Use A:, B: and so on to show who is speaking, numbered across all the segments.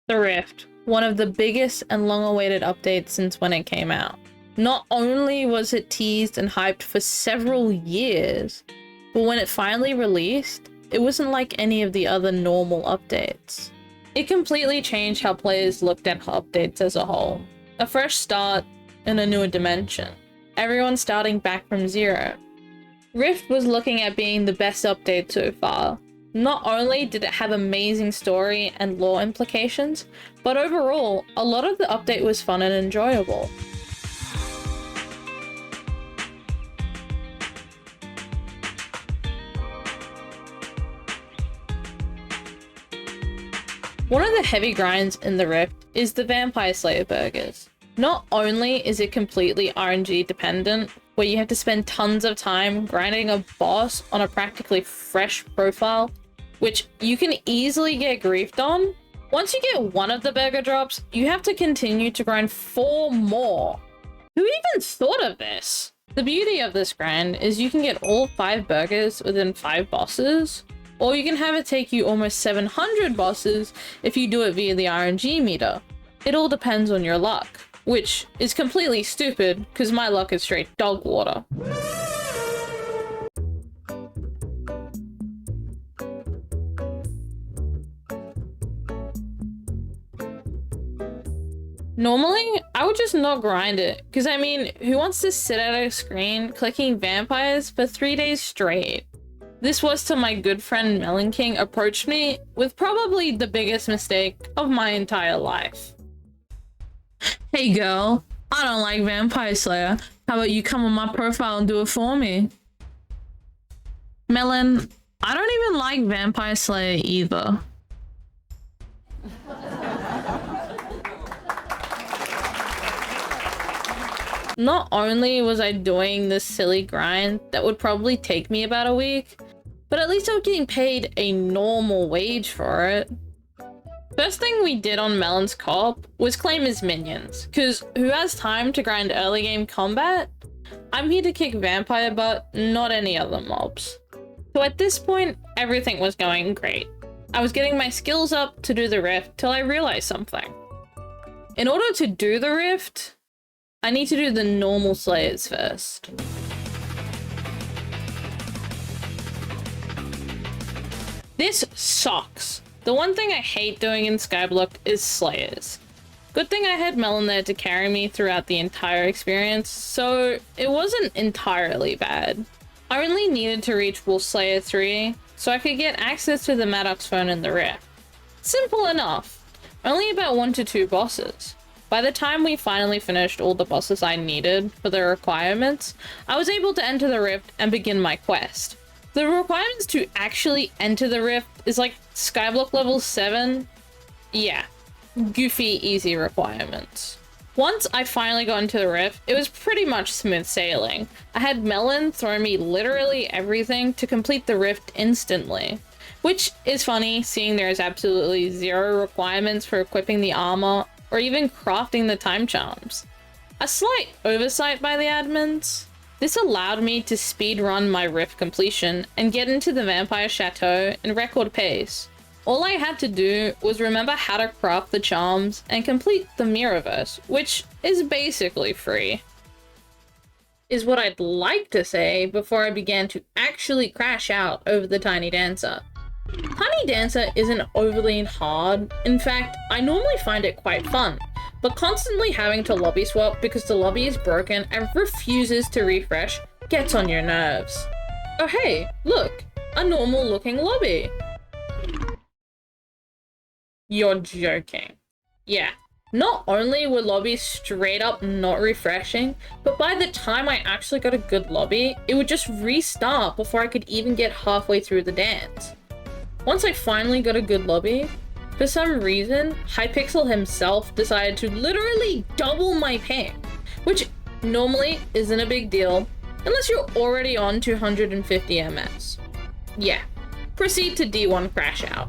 A: The Rift, one of the biggest and long-awaited updates since when it came out. Not only was it teased and hyped for several years, but when it finally released, it wasn't like any of the other normal updates. It completely changed how players looked at updates as a whole. A fresh start in a newer dimension. Everyone starting back from zero. Rift was looking at being the best update so far. Not only did it have amazing story and lore implications, but overall, a lot of the update was fun and enjoyable. One of the heavy grinds in the Rift is the Vampire Slayer burgers. Not only is it completely RNG dependent, where you have to spend tons of time grinding a boss on a practically fresh profile, which you can easily get griefed on. Once you get one of the burger drops, you have to continue to grind 4 more. Who even thought of this? The beauty of this grind is you can get all 5 burgers within 5 bosses, or you can have it take you almost 700 bosses if you do it via the RNG meter. It all depends on your luck, which is completely stupid because my luck is straight dog water. Normally, I would just not grind it, because I mean, who wants to sit at a screen clicking vampires for 3 days straight? This was till my good friend MelonkingDe approached me with probably the biggest mistake of my entire life. Hey girl, I don't like Vampire Slayer. How about you come on my profile and do it for me? Melon, I don't even like Vampire Slayer either. Not only was I doing this silly grind that would probably take me about a week, but at least I was getting paid a normal wage for it. First thing we did on Melon's co-op was claim his minions, cause who has time to grind early game combat? I'm here to kick vampire butt, not any other mobs. So at this point, everything was going great. I was getting my skills up to do the Rift till I realized something. In order to do the Rift, I need to do the normal Slayers first. This sucks. The one thing I hate doing in Skyblock is Slayers. Good thing I had Melon there to carry me throughout the entire experience, so it wasn't entirely bad. I only needed to reach Wolf Slayer 3, so I could get access to the Maddox phone in the Rift. Simple enough. Only about 1 to 2 bosses. By the time we finally finished all the bosses I needed for the requirements, I was able to enter the Rift and begin my quest. The requirements to actually enter the Rift is like Skyblock Level 7. Yeah, goofy, easy requirements. Once I finally got into the Rift, it was pretty much smooth sailing. I had Melon throw me literally everything to complete the Rift instantly. Which is funny, seeing there is absolutely 0 requirements for equipping the armor or even crafting the time charms. A slight oversight by the admins. This allowed me to speedrun my Rift completion and get into the Vampire Chateau in record pace. All I had to do was remember how to craft the charms and complete the Mirrorverse, which is basically free. Is what I'd like to say before I began to actually crash out over the Tiny Dancer. Tiny Dancer isn't overly hard. In fact, I normally find it quite fun, but constantly having to lobby swap because the lobby is broken and refuses to refresh gets on your nerves. Oh hey, look, a normal looking lobby. You're joking. Yeah, not only were lobbies straight up not refreshing, but by the time I actually got a good lobby, it would just restart before I could even get halfway through the dance. Once I finally got a good lobby, for some reason, Hypixel himself decided to literally double my ping, which normally isn't a big deal, unless you're already on 250 MS. Yeah, proceed to D1 crash out.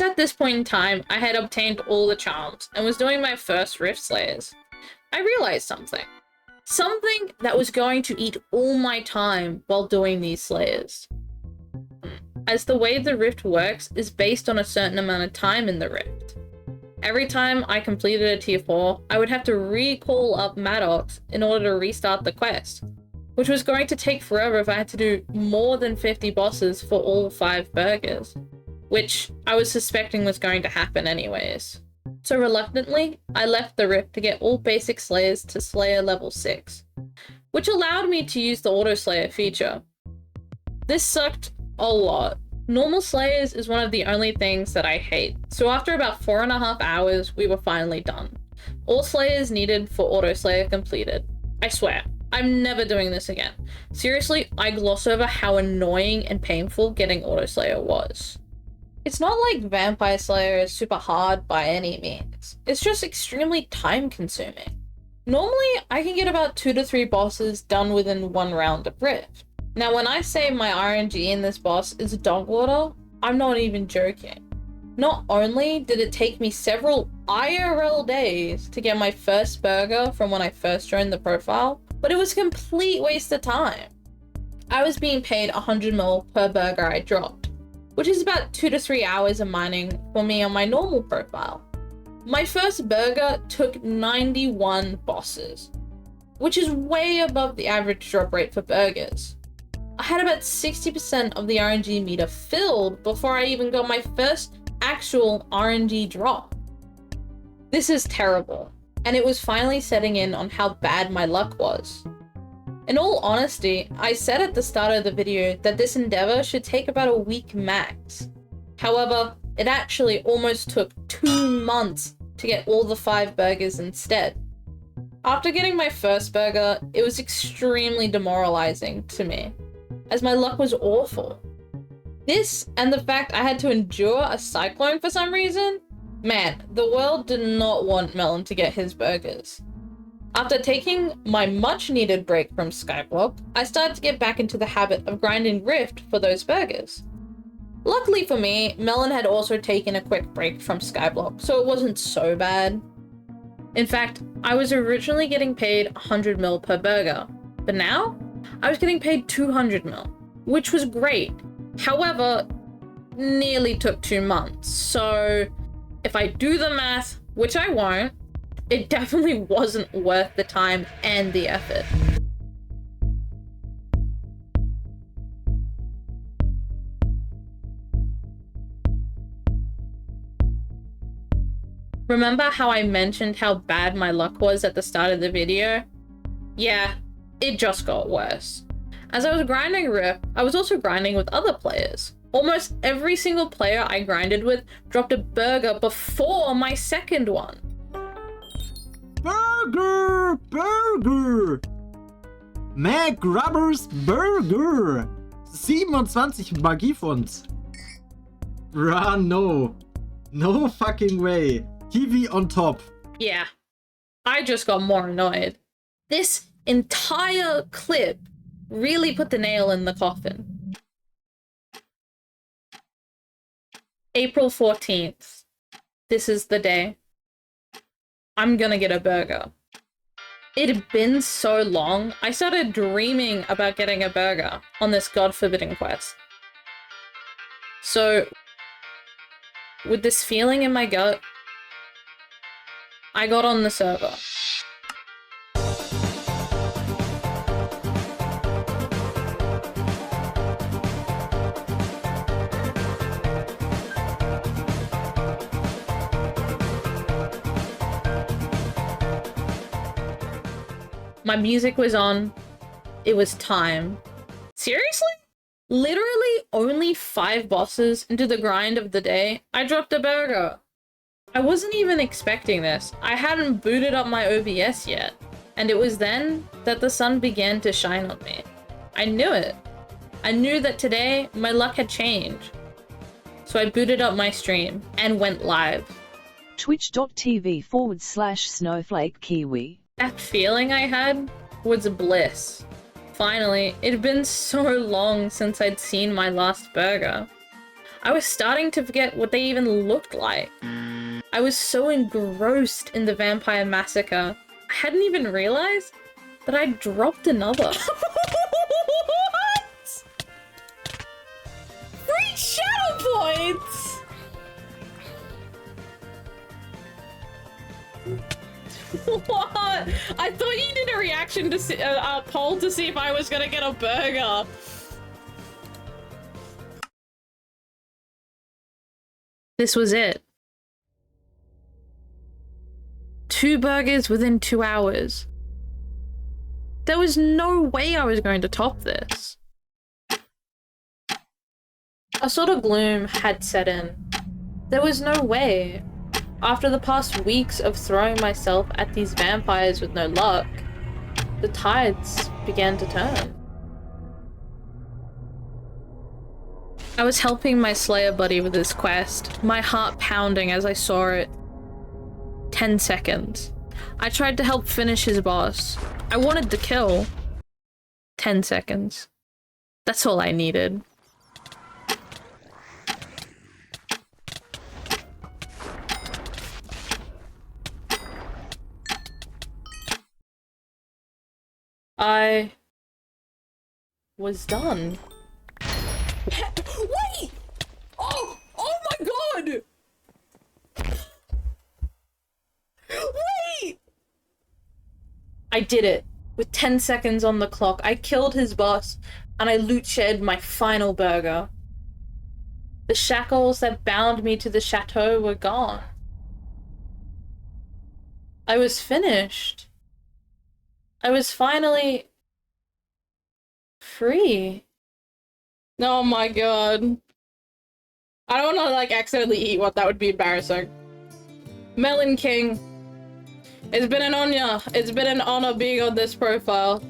A: at this point in time, I had obtained all the charms and was doing my first Rift Slayers. I realized something. Something that was going to eat all my time while doing these Slayers. As the way the Rift works is based on a certain amount of time in the Rift. Every time I completed a tier 4, I would have to recall up Maddox in order to restart the quest, which was going to take forever if I had to do more than 50 bosses for all 5 burgers, which I was suspecting was going to happen anyways. So reluctantly, I left the Rift to get all basic Slayers to Slayer level 6, which allowed me to use the Auto Slayer feature. This sucked a lot. Normal Slayers is one of the only things that I hate, so after about 4.5 hours, we were finally done. All Slayers needed for Auto Slayer completed. I swear, I'm never doing this again. Seriously, I gloss over how annoying and painful getting Auto Slayer was. It's not like Vampire Slayer is super hard by any means. It's just extremely time consuming. Normally, I can get about 2 to 3 bosses done within 1 round of Rift. Now, when I say my RNG in this boss is dog water, I'm not even joking. Not only did it take me several IRL days to get my first burger from when I first joined the profile, but it was a complete waste of time. I was being paid 100 mil per burger I dropped, which is about 2 to 3 hours of mining for me on my normal profile. My first burger took 91 bosses, which is way above the average drop rate for burgers. I had about 60% of the RNG meter filled before I even got my first actual RNG drop. This is terrible, and it was finally setting in on how bad my luck was. In all honesty, I said at the start of the video that this endeavor should take about a week max. However, it actually almost took 2 months to get all the 5 burgers instead. After getting my first burger, it was extremely demoralizing to me, as my luck was awful. This, and the fact I had to endure a cyclone for some reason, man, the world did not want Melon to get his burgers. After taking my much needed break from Skyblock, I started to get back into the habit of grinding Rift for those burgers. Luckily for me, Melon had also taken a quick break from Skyblock, so it wasn't so bad. In fact, I was originally getting paid 100 mil per burger, but now I was getting paid 200 mil, which was great. However, nearly took 2 months, so if I do the math, which I won't, it definitely wasn't worth the time and the effort. Remember how I mentioned how bad my luck was at the start of the video? Yeah, it just got worse. As I was grinding Rift, I was also grinding with other players. Almost every single player I grinded with dropped a burger before my second one.
B: Burger! Burger! Mac Rubbers Burger! 27 Magiefund. Bruh, no. No fucking way. Kiwi on top.
A: Yeah, I just got more annoyed. This entire clip really put the nail in the coffin. April 14th. This is the day. I'm gonna get a burger. It had been so long, I started dreaming about getting a burger on this god-forbidding quest. So, with this feeling in my gut, I got on the server. My music was on. It was time. Seriously? Literally only 5 bosses into the grind of the day, I dropped a burger. I wasn't even expecting this. I hadn't booted up my OBS yet. And it was then that the sun began to shine on me. I knew it. I knew that today my luck had changed. So I booted up my stream and went live.
C: Twitch.tv/snowflakekiwi.
A: That feeling I had was bliss. Finally, it had been so long since I'd seen my last burger. I was starting to forget what they even looked like. I was so engrossed in the vampire massacre, I hadn't even realized that I dropped another. What? 3 shadow points! What? I thought you did a reaction to see, a poll to see if I was gonna get a burger. This was it. 2 burgers within 2 hours. There was no way I was going to top this. A sort of gloom had set in. There was no way. After the past weeks of throwing myself at these vampires with no luck, the tides began to turn. I was helping my Slayer buddy with his quest, my heart pounding as I saw it. 10 seconds. I tried to help finish his boss. I wanted to kill. 10 seconds. That's all I needed. I was done. Wait! Oh my god! Wait! I did it. With 10 seconds on the clock, I killed his boss, and I loot shared my final burger. The shackles that bound me to the chateau were gone. I was finished. I was finally free. Oh my god. I don't want to like accidentally eat what, that would be embarrassing. Melon King. It's been an honor. It's been an honor being on this profile.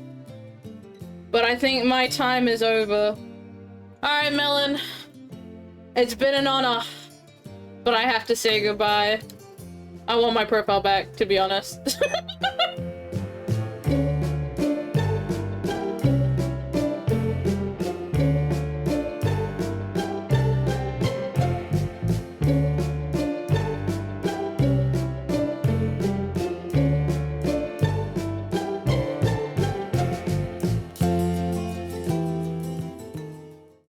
A: But I think my time is over. Alright, Melon. It's been an honor. But I have to say goodbye. I want my profile back, to be honest.